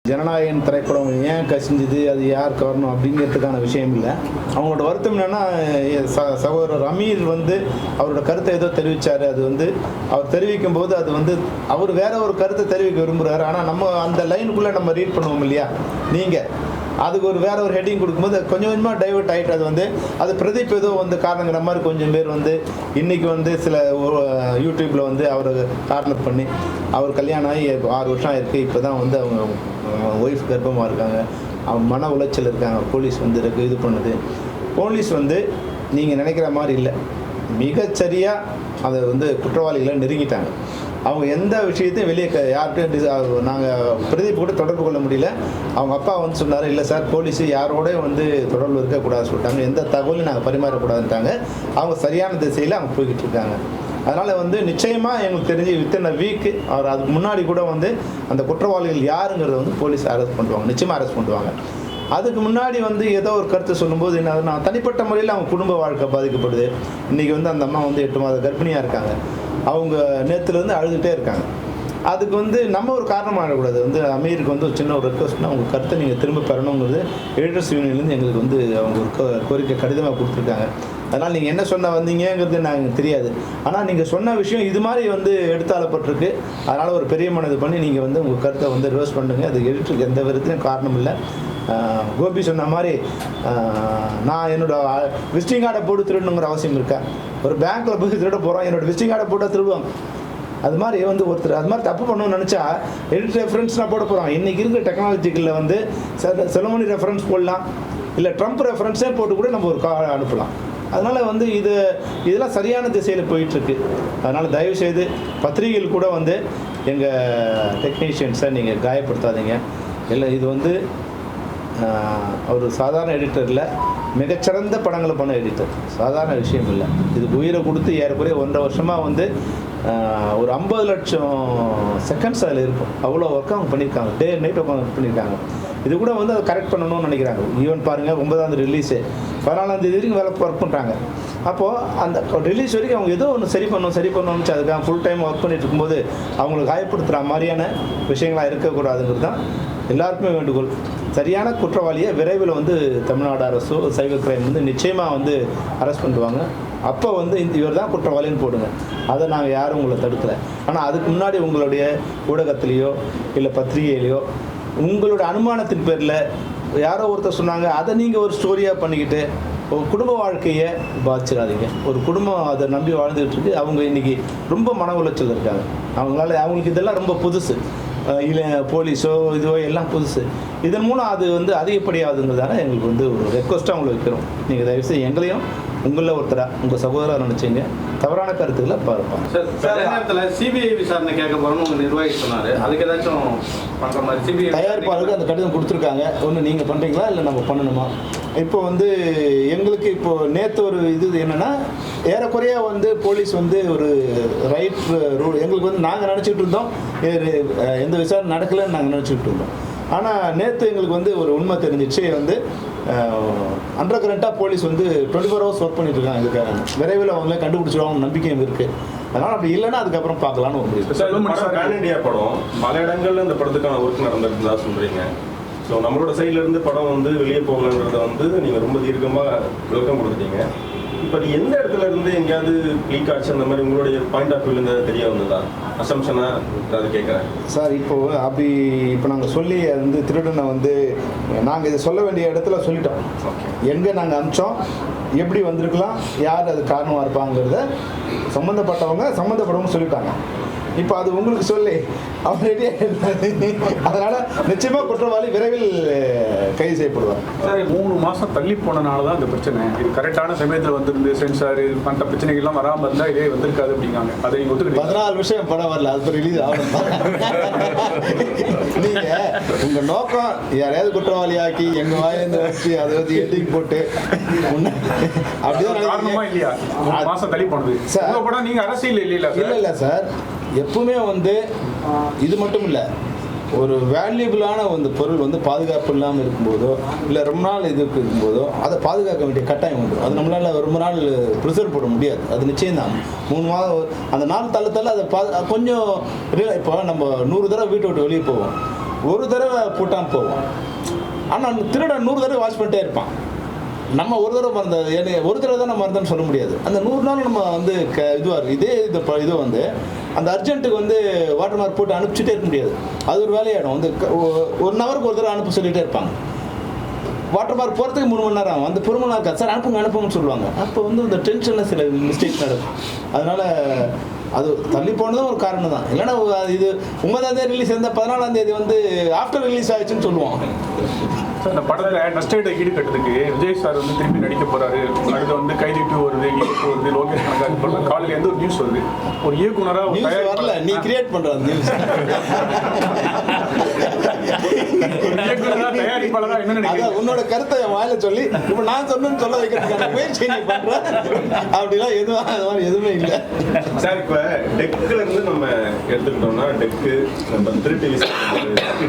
ஜனநாயகன் திரைப்படம் ஏன் கசிஞ்சுது, அது யார் காரணம் அப்படிங்கிறதுக்கான விஷயம் இல்லை. அவங்களோட வருத்தம் என்னென்னா, சகோதரர் அமீர் வந்து அவரோட கருத்தை ஏதோ தெரிவித்தார். அது வந்து அவர் தெரிவிக்கும் போது அது வந்து அவர் வேற ஒரு கருத்தை தெரிவிக்க விரும்புகிறாரு. ஆனால் நம்ம அந்த லைனுக்குள்ளே நம்ம ரீட் பண்ணுவோம் இல்லையா, நீங்கள் அதுக்கு ஒரு வேற ஒரு ஹெட்டிங் கொடுக்கும்போது கொஞ்சம் கொஞ்சமாக டைவர்ட் ஆகிட்டு அது வந்து அது பிரதீப் ஏதோ வந்து காரணங்கிற மாதிரி கொஞ்சம் பேர் வந்து இன்றைக்கி வந்து சில யூடியூப்பில் வந்து அவரை கார்னர் பண்ணி அவர் கல்யாணம் ஆகி 6 வருஷம் ஆயிருக்கு, இப்போ தான் வந்து அவங்க ஒய்ஃப் கர்ப்பமாக இருக்காங்க, அவங்க மன உளைச்சல் இருக்காங்க, போலீஸ் வந்து இது பண்ணுது. போலீஸ் வந்து நீங்கள் நினைக்கிற மாதிரி இல்லை, மிகச்சரியாக அதை வந்து குற்றவாளிகளை நெருங்கிட்டாங்க. அவங்க எந்த விஷயத்தையும் வெளியே யார்கிட்டையும் நாங்கள் பிரதீப் கூட தொடர்பு கொள்ள முடியல. அவங்க அப்பா வந்து சொன்னார், இல்லை சார் போலீஸு யாரோட வந்து தொடர்பு இருக்கக்கூடாதுன்னு சொல்லிட்டாங்க, எந்த தகவலையும் நாங்கள் பரிமாறக்கூடாதுன்ட்டாங்க. அவங்க சரியான திசையில் அவங்க போய்கிட்டு இருக்காங்க. அதனால் வந்து நிச்சயமாக எங்களுக்கு தெரிஞ்சு வித்தின் வீக்கு அவர் அதுக்கு முன்னாடி கூட வந்து அந்த குற்றவாளிகள் யாருங்கிறத வந்து போலீஸ் அரெஸ்ட் பண்ணுவாங்க, நிச்சயமாக அரெஸ்ட் பண்ணுவாங்க. அதுக்கு முன்னாடி வந்து ஏதோ ஒரு கருத்தை சொல்லும்போது என்ன தனிப்பட்ட முறையில் அவங்க குடும்ப வாழ்க்கை பாதிக்கப்படுது. இன்றைக்கி வந்து அந்த அம்மா வந்து 8 மாத கர்ப்பிணியாக இருக்காங்க. அவங்க நேற்றுலேருந்து அழுதுகிட்டே இருக்காங்க. அதுக்கு வந்து நம்ம ஒரு காரணமாக ஆகக்கூடாது. வந்து அமீருக்கு வந்து ஒரு சின்ன ஒரு ரெக்வஸ்ட்னா அவங்க கருத்தை நீங்கள் திரும்ப பெறணுங்கிறது எடிட்டர்ஸ் யூனியன்லேருந்து எங்களுக்கு வந்து அவங்க ஒரு கோரிக்கை கடிதமாக கொடுத்துருக்காங்க. அதனால் நீங்கள் என்ன சொன்ன வந்தீங்கிறது நாங்கள் தெரியாது. ஆனால் நீங்கள் சொன்ன விஷயம் இது மாதிரி வந்து எடுத்தாளப்பட்டிருக்கு. அதனால் ஒரு பெரிய மனது பண்ணி நீங்கள் வந்து உங்கள் கருத்தை வந்து ரிவர்ஸ் பண்ணுங்க. அது எடிட்டருக்கு எந்த விதத்துலையும் காரணம் இல்லை. கோபி சொன்ன மாதிரி நான் என்னோடய விசிட்டிங் கார்டை போட்டு திருடணுங்கிற அவசியம் இருக்கா? ஒரு பேங்க்கில் போய் திருட போகிறோம், என்னோடய விசிட்டிங் கார்டை போட்டால் திருடுவாங்க. அது மாதிரி வந்து ஒருத்தர் அது மாதிரி தப்பு பண்ணணும்னு நினச்சா எடிட் ரெஃபரன்ஸ் நான் போட போகிறோம். இன்றைக்கி இருக்கிற டெக்னாலஜிக்கில் வந்து செலமணி ரெஃபரன்ஸ் போடலாம், இல்லை ட்ரம்ப் ரெஃபரன்ஸே போட்டு கூட நம்ம ஒரு கால் அனுப்பலாம். அதனால் வந்து இதெல்லாம் சரியான திசையில் போயிட்டுருக்கு. அதனால் தயவுசெய்து பத்திரிகைகள் கூட வந்து எங்கள் டெக்னீஷியன்ஸை நீங்கள் காயப்படுத்தாதீங்க. இல்லை, இது வந்து அவர் சாதாரண எடிட்டரில் மிகச்சிறந்த படங்களை பண்ண எடிட்டர், சாதாரண விஷயம் இல்லை. இதுக்கு உயிரை கொடுத்து ஏறக்குறைய 1.5 வருஷமாக வந்து ஒரு 50 லட்சம் செகண்ட்ஸ் அதில் இருக்கும். அவ்வளோ ஒர்க் அவங்க பண்ணியிருக்காங்க, டே நைட் ஒர்க் பண்ணியிருக்காங்க. இது கூட வந்து அதை கரெக்ட் பண்ணணும்னு நினைக்கிறாங்க. ஈவன் பாருங்கள், 9ஆம் தேதி ரிலீஸு, 14ஆம் தேதி வரைக்கும் வேலை ஒர்க் பண்ணுறாங்க. அப்போது அந்த ரிலீஸ் வரைக்கும் அவங்க ஏதோ ஒன்று சரி பண்ணணும்னு அதுக்காக ஃபுல் டைம் ஒர்க் பண்ணிட்டு இருக்கும்போது அவங்களுக்கு காயப்படுத்துகிற மாதிரியான விஷயங்களாக இருக்கக்கூடாதுங்கிறது தான் எல்லாருக்குமே வேண்டுகோள். சரியான குற்றவாளியை விரைவில் வந்து தமிழ்நாடு அரசோ சைபர் கிரைம் வந்து நிச்சயமாக வந்து அரெஸ்ட் பண்ணுவாங்க. அப்போ வந்து இவர் தான் குற்றவாளின்னு போடுங்க. அதை நாங்கள் யாரும் உங்களை தடுக்கலை. ஆனால் அதுக்கு முன்னாடி உங்களுடைய ஊடகத்திலேயோ இல்லை பத்திரிகையிலையோ உங்களோட அனுமானத்தின் பேரில் யாரோ ஒருத்தர் சொன்னாங்க, அதை நீங்கள் ஒரு ஸ்டோரியாக பண்ணிக்கிட்டு ஒரு குடும்ப வாழ்க்கையை பாதிச்சிடாதீங்க. ஒரு குடும்பம் அதை நம்பி வாழ்ந்துகிட்டு இருக்கு. அவங்க இன்றைக்கி ரொம்ப மன உளைச்சல் இருக்காங்க. அவங்களுக்கு இதெல்லாம் ரொம்ப புதுசு. இல்லை போலீஸோ இதுவோ எல்லாம் புதுசு. இதன் மூலம் அது வந்து அதிகப்படியாகுதுங்கிறதால எங்களுக்கு வந்து ஒரு ரெக்வஸ்ட்டாக அவங்களை வைக்கிறோம். நீங்கள் தயவுசெய்து எங்களையும் உங்களில் ஒருத்தராக உங்கள் சகோதரராக நினச்சிங்க, தவறான கருத்துக்களை பார்ப்போம். சார் நேரத்தில் சிபிஐ விசாரணை கேட்க போகிறோன்னு உங்கள் நிர்வாகி சொன்னார். அதுக்கு ஏதாச்சும் பண்ணுற மாதிரி சிபிஐ தயாரிப்பாளருக்கு அந்த கடிதம் கொடுத்துருக்காங்க. ஒன்று நீங்கள் பண்ணுறீங்களா இல்லை நம்ம பண்ணணுமா? இப்போ வந்து எங்களுக்கு இப்போது நேற்று ஒரு இது என்னென்னா, ஏறக்குறைய வந்து போலீஸ் வந்து ஒரு ரைட் ரூல் எங்களுக்கு வந்து நாங்கள் நினச்சிக்கிட்டு இருந்தோம், எந்த விசாரணை நடக்கலைன்னு நாங்கள் நினச்சிக்கிட்டு இருந்தோம். ஆனால் நேற்று எங்களுக்கு வந்து ஒரு உண்மை தெரிஞ்சிச்சு. வந்து அண்டர் கரண்ட்டாக போலீஸ் வந்து 24 ஹவர்ஸ் ஒர்க் பண்ணிட்டு இருக்காங்க. இதுக்காக விரைவில் அவங்களே கண்டுபிடிச்சிடுவாங்க நம்பிக்கையும் இருக்குது. அதனால் அப்படி இல்லைன்னா அதுக்கப்புறம் பார்க்கலான்னு ஒரு முடிவு. பேன் இண்டியா படம் பல இடங்கள்ல இந்த படத்துக்கான ஒர்க் நடந்துட்டு தான் சொல்கிறீங்க. ஸோ நம்மளோட சைட்லேருந்து படம் வந்து வெளியே போகலன்றத வந்து நீங்கள் ரொம்ப தீர்க்கமாக விளக்கம் கொடுத்துட்டீங்க. இப்போ எந்த இடத்துல இருந்து எங்கேயாவது லீக் ஆச்சு அந்த மாதிரி உங்களுடைய பாயிண்ட் ஆஃப் வியூலேருந்து தெரிய வந்ததா அசம்ஷனாக அதை கேட்குறேன் சார். இப்போ நாங்கள் சொல்லி அது வந்து திருடனை வந்து நாங்கள் இதை சொல்ல வேண்டிய இடத்துல சொல்லிட்டோம். எங்கே நாங்கள் அனுப்பிச்சோம், எப்படி வந்திருக்கலாம், யார் அது காரணமாக இருப்பாங்கிறத சம்மந்தப்பட்டவங்க சொல்லிட்டாங்க. இப்போ அது உங்களுக்கு சொல்லி அவரே அதனால் நிச்சயமாக குற்றவாளி விரைவில் கைது செய்யப்படுவார். சார் 3 மாதம் தள்ளி போனனால தான் இந்த பிரச்சனை. இது கரெக்டான சமயத்தில் வந்துருந்து சென்சார் இது பண்ணுற பிரச்சனைகள்லாம் வராமல் இருந்தால் இதே வந்திருக்காது அப்படிங்காங்க. அதை நீங்கள் ஒத்துக்கிட்டு 14 விஷயம் படம் வரல, அது ரிலீஸ் ஆகணும். நீங்கள் உங்கள் நோக்கம் யாரையாவது குற்றவாளியாக்கி எங்கள் வாயிலேருந்து வச்சு அதை வந்து எட்டிங் போட்டு அப்படிதான் காரணமா இல்லையா 3 மாதம் தள்ளி போனது சார்? படம் நீங்கள் அரசியல் இல்லை சார். எப்பவுமே வந்து இது மட்டும் இல்லை, ஒரு வேல்யூபிளான வந்து பொருள் வந்து பாதுகாப்பு இல்லாமல் இருக்கும்போதோ இல்லை ரொம்ப நாள் இது இருக்கும்போதோ அதை பாதுகாக்க வேண்டிய கட்டாயம் உண்டு. அது நம்மளால் ரொம்ப நாள் ப்ரிசர்வ் பண்ண முடியாது. அது நிச்சயம்தான் 3 மாதம் அந்த நாள் தள்ள அதை கொஞ்சம் இப்போ நம்ம 100 தடவை வீட்டை விட்டு வெளியே போவோம். ஒரு தடவை போட்டாமல் போவோம். ஆனால் திருடன் 100 தடவை வாஷ் பண்ணிட்டே இருப்பான். நம்ம ஒரு தடவை மறந்தது ஒரு தடவை தான் நம்ம மறந்தோன்னு சொல்ல முடியாது. அந்த 100 நாள் நம்ம வந்து இதுவாக இது வந்து அந்த அர்ஜென்ட்டுக்கு வந்து வாட்டர் மார்க் போட்டு அனுப்பிச்சிட்டே இருக்க முடியாது. அது ஒரு வேலையாயிடும். வந்து 1 ஹவருக்கு ஒரு தடவை அனுப்ப சொல்லிகிட்டே இருப்பாங்க. வாட்டர் மார்க் போகிறதுக்கு 3 மணி நேரம் ஆகும். அந்த பொறுமை நாள் சார் அனுப்புங்கன்னு சொல்லுவாங்க. அப்போ வந்து இந்த டென்ஷனில் சில மிஸ்டேக்ஸ் நடக்கும். அதனால் அது தள்ளி போனதும் ஒரு காரணம் தான். இல்லைன்னா இது 9ஆம் தேதி ரிலீஸ் இருந்தால் 14ஆம் தேதி வந்து ஆஃப்டர் ரிலீஸ் ஆயிடுச்சுன்னு சொல்லுவோம். சார் இந்த படத்தில் நஷ்டஈட்டை ஈடுகட்டுறதுக்கு விஜய் சார் வந்து திருப்பி நடிக்க போறாரு. அடுத்து வந்து கைதி 2 வருது, ஈடு 2 வருது, லோகேஷ் கனகராஜ் காலையில் எந்த ஒரு நியூஸ் வருது. ஒரு இயக்குனராக வரல, நீ கிரியேட் பண்ற நியூஸ். தயாரிப்பாளரா என்ன நினைக்கிறீங்க? உன்னோட கருத்தை வாயில சொல்லி இப்ப நான் சொன்னு சொல்ல வைக்கிறதுக்கான முயற்சி நீ பண்ற. அப்படிலாம் எதுவுமே இல்லை சார். இப்ப டெக்ல இருந்து நம்ம எடுத்துக்கிட்டோம்னா டெக்கு நம்ம திருட்டு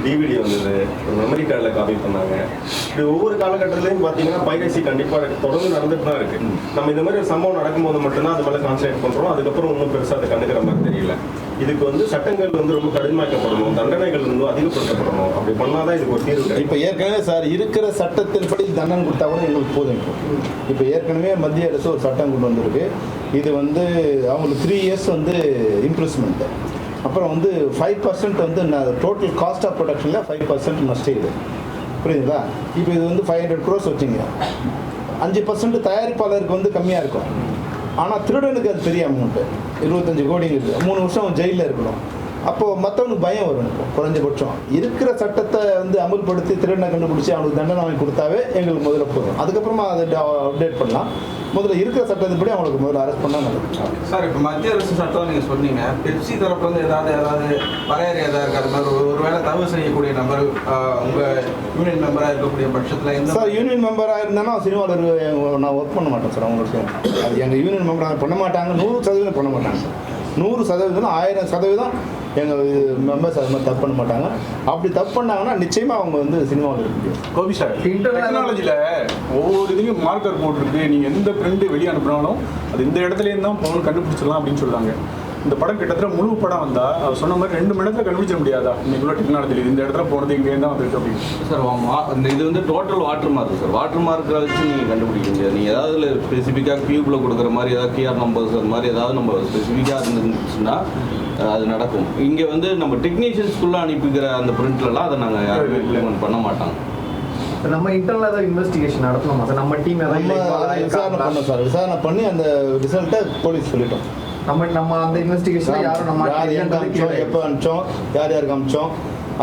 டிவிடி வந்தது, மெமரி கார்டில் காப்பி பண்ணாங்க. இப்படி ஒவ்வொரு காலகட்டத்திலையும் பார்த்தீங்கன்னா பைரசி கண்டிப்பாக தொடர்ந்து நடந்துட்டு தான் இருக்கு. நம்ம இந்த மாதிரி ஒரு சம்பவம் நடக்கும்போது மட்டும்தான் அது மேலே கான்சன்ட்ரேட் பண்றோம். அதுக்கப்புறம் ஒன்றும் பெருசாக அதை கண்டுக்கிற மாதிரி தெரியல. இதுக்கு வந்து சட்டங்கள் வந்து ரொம்ப கடுமையாக்கப்படணும், தண்டனைகள் வந்து அதிகப்படுத்தப்படணும். அப்படி பண்ணாதான் இதுக்கு ஒரு தீர்வு. இப்போ ஏற்கனவே சார் இருக்கிற சட்டத்தின்படி தண்டனை கொடுத்தா கூட எங்களுக்கு போதும். இப்போ ஏற்கனவே மத்திய அரசு ஒரு சட்டம் கொண்டு வந்திருக்கு. இது வந்து அவங்களுக்கு 3 இயர்ஸ் வந்து இம்ப்ரூவ்மெண்ட். அப்புறம் வந்து 5% வந்து டோட்டல் காஸ்ட் ஆஃப் ப்ரொடக்ஷனில் 5% நஷ்டம். புரியுதுங்களா? இப்போ இது வந்து 500 crores வச்சுங்க. 5% தயாரிப்பாளருக்கு வந்து கம்மியாக இருக்கும். ஆனால் திருடனுக்கு அது பெரிய அமௌண்ட்டு. 25 கோடிங்கிறது 3 வருஷம் ஜெயிலில் இருக்கணும். அப்போது மற்றவனுக்கு பயம் வரும். குறைஞ்சபட்சம் இருக்கிற சட்டத்தை வந்து அமுல்படுத்தி திருடனை கண்டுபிடிச்சி அவனுக்கு தண்டனை வாங்கி கொடுத்தாவே எங்களுக்கு முதல்ல போதும். அதுக்கப்புறமா அதை அப்டேட் பண்ணலாம். முதல்ல இருக்கிற சட்டத்தின்படி அவங்களுக்கு முதல்ல அரெஸ்ட் பண்ணால் நடக்கும். சார், இப்போ மத்திய அரசு சட்டம் நீங்கள் சொன்னீங்க. பெப்சி தரப்பு வந்து ஏதாவது வரையறை எதாவது இருக்குது? அது மாதிரி ஒரு வேளை தவறு செய்யக்கூடிய நபர் உங்கள் யூனியன் மெம்பராக இருக்கக்கூடிய பட்சத்தில் சார் யூனியன் மெம்பராக இருந்தாலும் சினிமாவில் நான் ஒர்க் பண்ண மாட்டேன் சார். அவங்களுக்கு அது எங்கள் யூனியன் மெம்பராக பண்ண மாட்டாங்க. 100% பண்ண மாட்டாங்க சார். 100% 1000% எங்கள் மெம்பர்ஸ் அது மாதிரி தப்பு பண்ண மாட்டாங்க. அப்படி தப்பு பண்ணாங்கன்னா நிச்சயமாக அவங்க வந்து சினிமாவில் இருக்க முடியும். கோபி சார், டெக்னாலஜியில் ஒவ்வொரு இதுலையும் மார்க்கர் போட்டுருக்கு. நீங்கள் எந்த பிரிண்ட் வெளியே அனுப்பினாலும் அது இந்த இடத்துலேருந்து தான் பவுன் கண்டுபிடிச்சிடலாம் அப்படின்னு சொல்லுவாங்க. இந்த படம் கிட்டத்தட்ட முழு படம் வந்தால் அவர் சொன்ன மாதிரி 2 மணி நேரத்தில் கண்டுபிடிச்ச முடியாதா? இன்னைக்குள்ள டெக்னாலஜி இந்த இடத்துல போனது இங்கேருந்து தான் வந்துருக்கு அப்படின்னு சார். இந்த இது வந்து total water mark sir. Water மார்க்கை வச்சு நீங்கள் கண்டுபிடிக்க முடியாது. நீங்கள் ஏதாவது ஸ்பெசிஃபிக்காக கியூபில் கொடுக்குற மாதிரி ஏதாவது கிஆர் நம்பர்ஸ் அது மாதிரி ஏதாவது நம்ம ஸ்பெசிஃபிக்காக இருந்துச்சுன்னா அது நடக்கும். இங்கே வந்து நம்ம டெக்னீஷியன்ஸ்குள்ளே அனுப்பிக்கிற அந்த பிரிண்ட்லலாம் அதை நாங்கள் யாருமே இம்ப்ளிமெண்ட் பண்ண மாட்டாங்க. நம்ம இன்டர்னலா தான் இன்வெஸ்டிகேஷன் நடத்தணுமா சார்? நம்ம டீம் விசாரணை பண்ணோம் சார். விசாரணை பண்ணி அந்த ரிசல்ட்டை போலீஸ் சொல்லிட்டோம். நம்ம அந்த இன்வெஸ்டிகேஷன் யாரும் நம்ம எங்கே அமிச்சோம், எப்போ அமிச்சோம், யார் யாருக்கு அமிச்சோம்,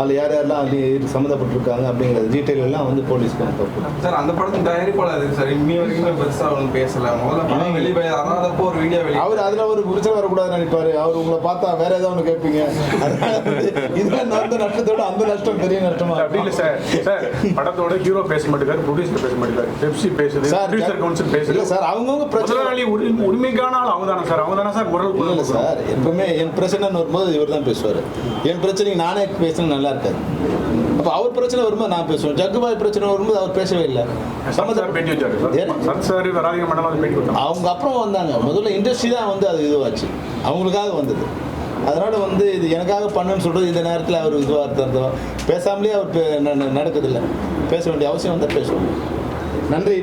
அதில் யார் யாரெல்லாம் அது சம்மந்தப்பட்டிருக்காங்க அப்படிங்கிற டீட்டெயில் எல்லாம் வந்து போலீஸ்க்கு அனுப்பப்படும். சார், அந்த படத்தின் தயாரிப்பாளர் சார் இன்னி வரைக்குமே பெருசாக ஒன்றும் பேசலை. முதல்ல படம் வெளியே அதாதப்போ ஒரு வீடியோ வெளியே அவர் அதில் ஒரு பிரச்சனை வரக்கூடாதுன்னு நினைப்பாரு. அவர் உங்களை பார்த்தா வேற ஏதாவது ஒன்று கேட்பீங்க. இதெல்லாம் அந்த நஷ்டத்தோட அந்த நஷ்டம் பெரிய நஷ்டமா அப்படி இல்லை சார். சார் படத்தோட ஹீரோ பேச மாட்டேங்காரு, ப்ரொடியூசர் பேச மாட்டேங்காரு, பெப்சி பேசுது, ப்ரொடியூசர் கவுன்சில் பேசுது. சார் அவங்கவுங்க பிரச்சனை உரிமைக்கான ஆள் அவங்க தானே சார். அவங்க தானே சார் குரல் இல்லை சார். எப்பவுமே என் பிரச்சனைன்னு வரும்போது இவர் தான் பேசுவார். என் பிரச்சனைக்கு நானே பேசினா நல்லா இருக்காது. அப்போ அவர் பிரச்சனை வரும்போது நான் பேசுவேன். ஜக்குபாய் பிரச்சனை வரும்போது அவர் பேசவே இல்லை. அவங்க அப்புறம் வந்தாங்க. முதல்ல இண்டஸ்ட்ரி தான் வந்து அது இதுவாச்சு, அவங்களுக்காக வந்தது. அதனால வந்து இது எனக்காக பண்ணுன்னு சொல்றது இந்த நேரத்தில் அவர் இதுவாக இருந்தோம். பேசாமலே அவர் நடக்குதில்லை. பேச வேண்டிய அவசியம் வந்தால் பேசுவோம். நன்றி.